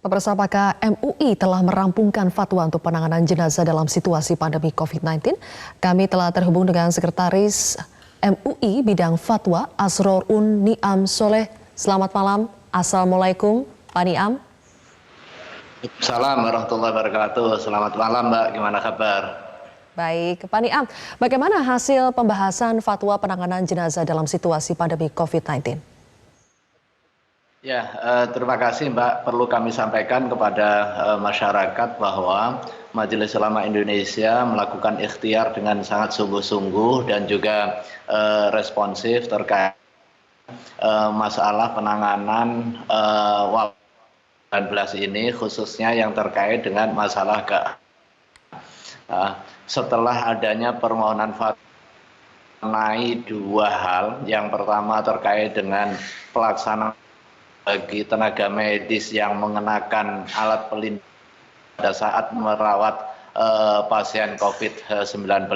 Pemirsa, apakah MUI telah merampungkan fatwa untuk penanganan jenazah dalam situasi pandemi COVID-19? Kami telah terhubung dengan Sekretaris MUI Bidang Fatwa Asrorun Niam Soleh. Selamat malam. Assalamualaikum, Pak Niam. Assalamualaikum warahmatullahi wabarakatuh. Selamat malam, Mbak. Gimana kabar? Baik, Pak Niam. Bagaimana hasil pembahasan fatwa penanganan jenazah dalam situasi pandemi COVID-19? Ya, terima kasih Mbak. Perlu kami sampaikan kepada masyarakat bahwa Majelis Ulama Indonesia melakukan ikhtiar dengan sangat sungguh-sungguh dan juga responsif terkait masalah penanganan wabah 19 ini, khususnya yang terkait dengan masalah setelah adanya permohonan fatwa mengenai dua hal. Yang pertama terkait dengan pelaksanaan bagi tenaga medis yang mengenakan alat pelindung pada saat merawat pasien COVID-19.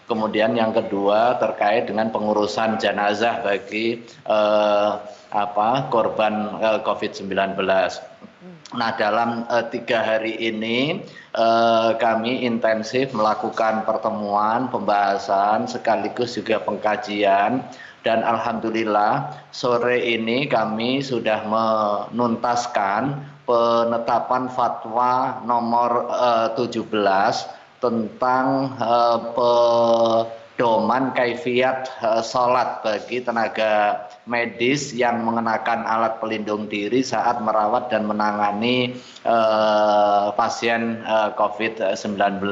Kemudian yang kedua terkait dengan pengurusan jenazah bagi korban COVID-19. Nah, dalam 3 hari ini kami intensif melakukan pertemuan, pembahasan, sekaligus juga pengkajian. Dan alhamdulillah sore ini kami sudah menuntaskan penetapan fatwa nomor 17 tentang pedoman kaifiat sholat bagi tenaga medis yang mengenakan alat pelindung diri saat merawat dan menangani pasien COVID-19.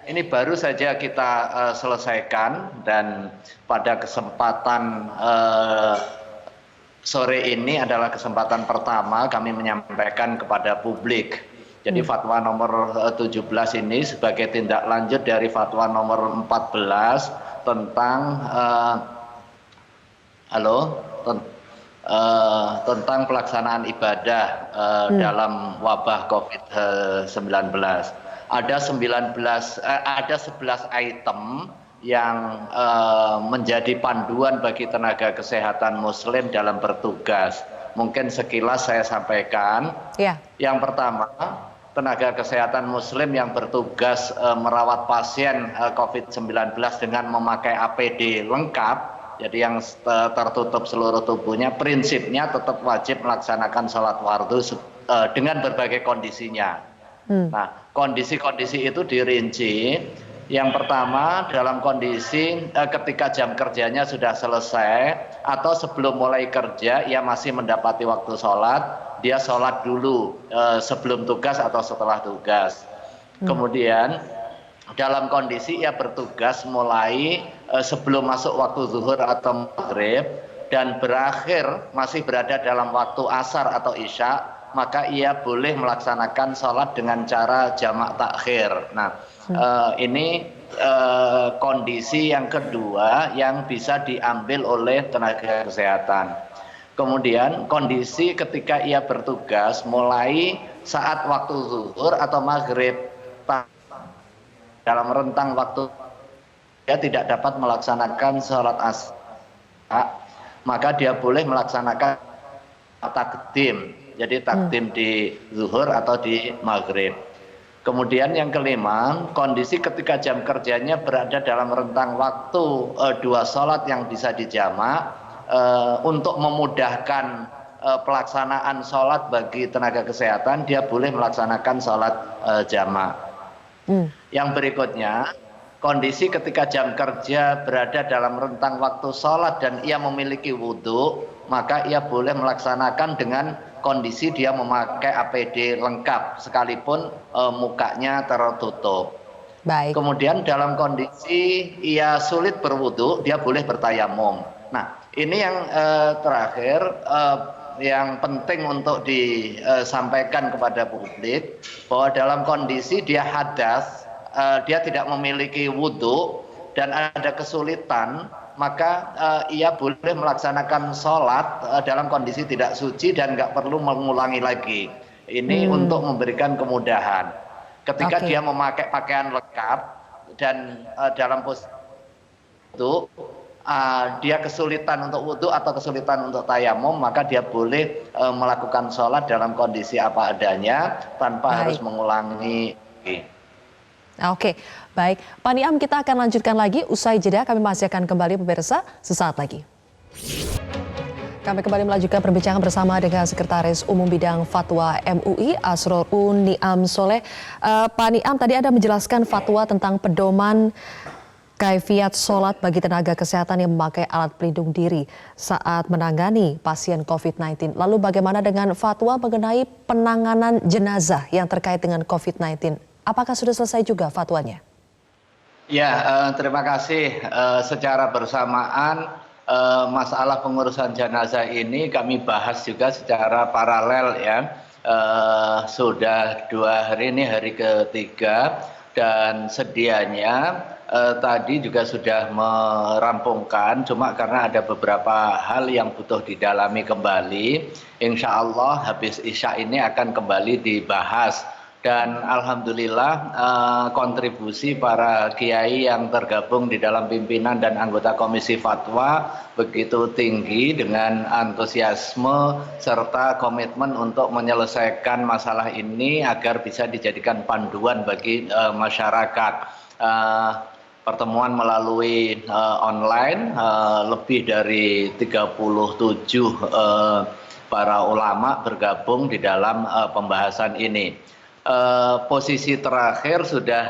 Ini baru saja kita selesaikan, dan pada kesempatan sore ini adalah kesempatan pertama kami menyampaikan kepada publik. Jadi fatwa nomor 17 ini sebagai tindak lanjut dari fatwa nomor 14 tentang tentang pelaksanaan ibadah dalam wabah COVID-19. Ada 11 item yang menjadi panduan bagi tenaga kesehatan muslim dalam bertugas. Mungkin sekilas saya sampaikan. Yang pertama, tenaga kesehatan muslim yang bertugas merawat pasien COVID-19 dengan memakai APD lengkap, jadi yang tertutup seluruh tubuhnya, prinsipnya tetap wajib melaksanakan sholat fardu dengan berbagai kondisinya. Nah, kondisi-kondisi itu dirinci. Yang pertama, dalam kondisi ketika jam kerjanya sudah selesai atau sebelum mulai kerja ia masih mendapati waktu sholat, dia sholat dulu sebelum tugas atau setelah tugas. Kemudian dalam kondisi ia bertugas mulai sebelum masuk waktu zuhur atau maghrib dan berakhir masih berada dalam waktu asar atau isya, maka ia boleh melaksanakan sholat dengan cara jamak takhir. Nah, ini kondisi yang kedua yang bisa diambil oleh tenaga kesehatan. Kemudian kondisi ketika ia bertugas mulai saat waktu zuhur atau maghrib, dalam rentang waktu dia tidak dapat melaksanakan sholat asar, maka dia boleh melaksanakan takdim. Jadi takdim di zuhur atau di maghrib. Kemudian yang kelima, kondisi ketika jam kerjanya berada dalam rentang waktu 2 sholat yang bisa dijamak, untuk memudahkan pelaksanaan sholat bagi tenaga kesehatan, dia boleh melaksanakan sholat jamak. Yang berikutnya, kondisi ketika jam kerja berada dalam rentang waktu sholat dan ia memiliki wudhu, maka ia boleh melaksanakan dengan kondisi dia memakai APD lengkap sekalipun mukanya tertutup. Baik. Kemudian dalam kondisi ia sulit berwudhu, dia boleh bertayamum. Nah, ini yang terakhir yang penting untuk disampaikan kepada publik, bahwa dalam kondisi dia hadas, dia tidak memiliki wudhu dan ada kesulitan, maka ia boleh melaksanakan sholat dalam kondisi tidak suci dan nggak perlu mengulangi lagi. Ini untuk memberikan kemudahan. Ketika dia memakai pakaian lengkap dan dalam posisi itu, dia kesulitan untuk wudhu atau kesulitan untuk tayamum, maka dia boleh melakukan sholat dalam kondisi apa adanya tanpa harus mengulangi. Oke, baik. Pak Niam, kita akan lanjutkan lagi usai jeda. Kami masih akan kembali pemirsa sesaat lagi. Kami kembali melanjutkan perbincangan bersama dengan Sekretaris Umum Bidang Fatwa MUI, Asrorun Niam Soleh. Pak Niam, tadi Anda menjelaskan fatwa tentang pedoman kaifiat sholat bagi tenaga kesehatan yang memakai alat pelindung diri saat menangani pasien COVID-19. Lalu bagaimana dengan fatwa mengenai penanganan jenazah yang terkait dengan COVID-19? Apakah sudah selesai juga fatwanya? Ya, terima kasih. Secara bersamaan masalah pengurusan jenazah ini kami bahas juga secara paralel ya. Sudah 2 hari ini hari ketiga dan sedianya tadi juga sudah merampungkan, cuma karena ada beberapa hal yang butuh didalami kembali. Insya Allah habis Isya ini akan kembali dibahas. Dan alhamdulillah kontribusi para kiai yang tergabung di dalam pimpinan dan anggota komisi fatwa begitu tinggi dengan antusiasme serta komitmen untuk menyelesaikan masalah ini agar bisa dijadikan panduan bagi masyarakat. Pertemuan melalui online, lebih dari 37 para ulama bergabung di dalam pembahasan ini. Posisi terakhir sudah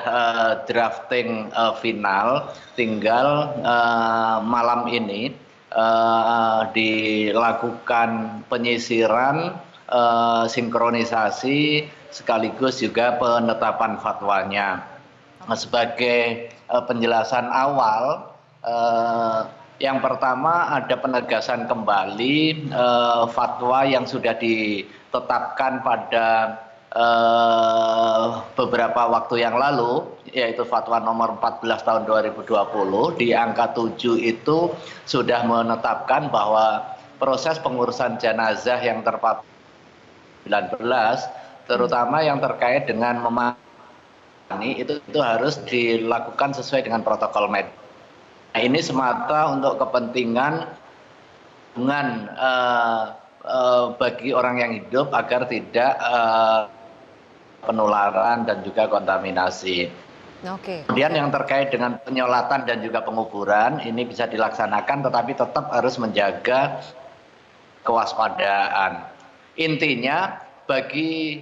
drafting final, tinggal malam ini dilakukan penyisiran, sinkronisasi sekaligus juga penetapan fatwanya. Sebagai penjelasan awal, yang pertama ada penegasan kembali fatwa yang sudah ditetapkan pada beberapa waktu yang lalu, yaitu fatwa nomor 14 tahun 2020 di angka 7 itu sudah menetapkan bahwa proses pengurusan jenazah yang terpapar 19 terutama yang terkait dengan memahami itu harus dilakukan sesuai dengan protokol medis. Nah, ini semata untuk kepentingan bagi orang yang hidup agar tidak penularan dan juga kontaminasi. Kemudian yang terkait dengan penyolatan dan juga penguburan ini bisa dilaksanakan, tetapi tetap harus menjaga kewaspadaan. Intinya bagi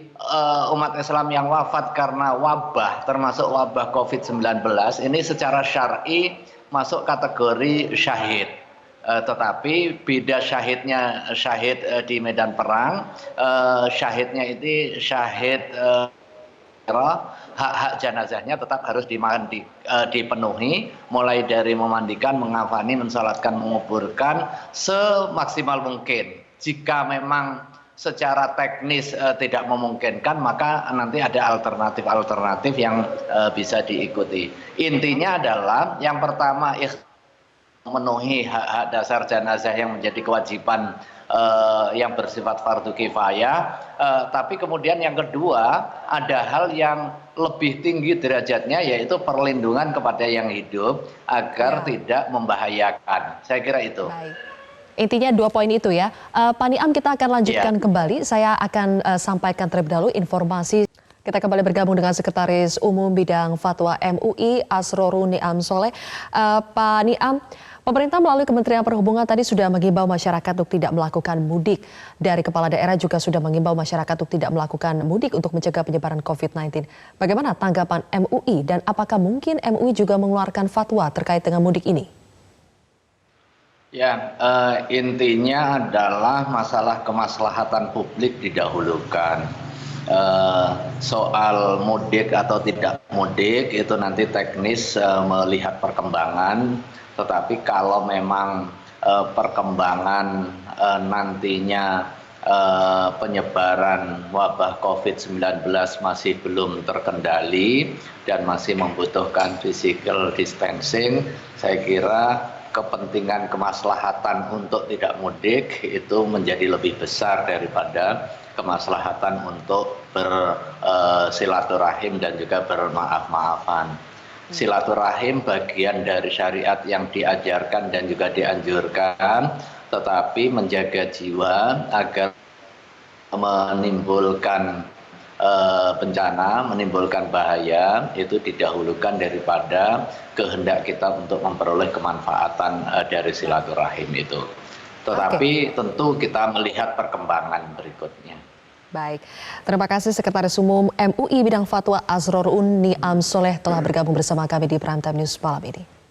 umat Islam yang wafat karena wabah, termasuk wabah COVID-19, ini secara syar'i masuk kategori syahid. Tetapi beda syahidnya syahid di medan perang, syahidnya ini syahid hak-hak jenazahnya tetap harus dipenuhi, mulai dari memandikan, mengafani, mensalatkan, menguburkan semaksimal mungkin. Jika memang secara teknis tidak memungkinkan, maka nanti ada alternatif-alternatif yang bisa diikuti. Intinya adalah yang pertama memenuhi hak-hak dasar jenazah yang menjadi kewajiban yang bersifat fardu kifayah, tapi kemudian yang kedua ada hal yang lebih tinggi derajatnya, yaitu perlindungan kepada yang hidup agar tidak membahayakan. Saya kira itu. Baik. Intinya 2 poin itu ya. Pak Niam, kita akan lanjutkan kembali. Saya akan sampaikan terlebih dahulu informasi. Kita kembali bergabung dengan Sekretaris Umum Bidang Fatwa MUI, Asrorun Niam Soleh. Pak Niam, pemerintah melalui Kementerian Perhubungan tadi sudah mengimbau masyarakat untuk tidak melakukan mudik. Dari Kepala Daerah juga sudah mengimbau masyarakat untuk tidak melakukan mudik untuk mencegah penyebaran COVID-19. Bagaimana tanggapan MUI dan apakah mungkin MUI juga mengeluarkan fatwa terkait dengan mudik ini? Ya, intinya adalah masalah kemaslahatan publik didahulukan. Soal mudik atau tidak mudik itu nanti teknis melihat perkembangan, tetapi kalau memang perkembangan nantinya penyebaran wabah COVID-19 masih belum terkendali dan masih membutuhkan physical distancing, saya kira kepentingan kemaslahatan untuk tidak mudik itu menjadi lebih besar daripada kemaslahatan untuk bersilaturahim dan juga bermaaf-maafan. Silaturahim bagian dari syariat yang diajarkan dan juga dianjurkan, tetapi menjaga jiwa agar menimbulkan bencana, menimbulkan bahaya itu didahulukan daripada kehendak kita untuk memperoleh kemanfaatan dari silaturahim itu. Tetapi tentu kita melihat perkembangan berikutnya. Baik, terima kasih Sekretaris Umum MUI Bidang Fatwa Asrorun Niam Soleh telah bergabung bersama kami di Prime Time News malam ini.